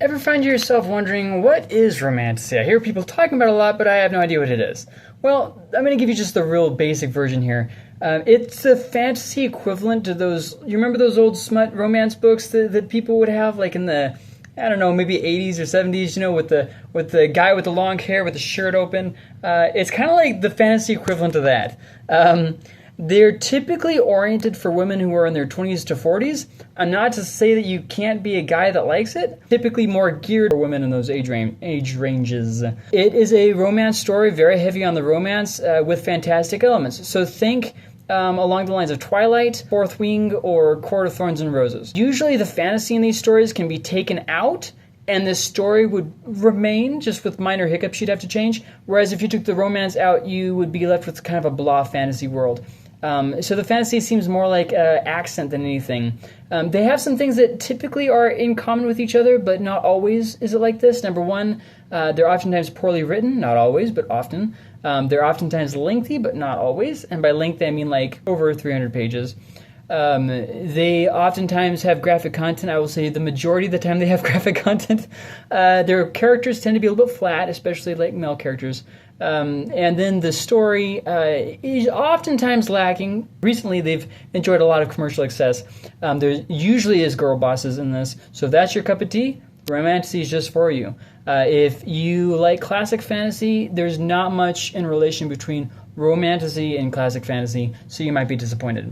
Ever find yourself wondering, what is Romantasy? I hear people talking about it a lot, but I have no idea what it is. Well, I'm going to give you just the real basic version here. It's a fantasy equivalent to those, you remember those old smut romance books that people would have, like in the, I don't know, maybe 80s or 70s, you know, with the guy with the long hair with the shirt open. It's kind of like the fantasy equivalent of that. They're typically oriented for women who are in their 20s to 40s. Not to say that you can't be a guy that likes it. Typically more geared for women in those age ranges. It is a romance story, very heavy on the romance, with fantastic elements. So think along the lines of Twilight, Fourth Wing, or Court of Thorns and Roses. Usually the fantasy in these stories can be taken out, and this story would remain, just with minor hiccups you'd have to change. Whereas if you took the romance out, you would be left with kind of a blah fantasy world. So the fantasy seems more like accent than anything. They have some things that typically are in common with each other, but not always is it like this. Number one, they're oftentimes poorly written, not always, but often. They're oftentimes lengthy, but not always. And by length, I mean like over 300 pages. They oftentimes have graphic content. I will say the majority of the time they have graphic content. Their characters tend to be a little bit flat, especially like male characters. And then the story is oftentimes lacking. Recently, they've enjoyed a lot of commercial success. There usually is girl bosses in this, so if that's your cup of tea, Romantasy is just for you. If you like classic fantasy, there's not much in relation between Romantasy and classic fantasy, so you might be disappointed.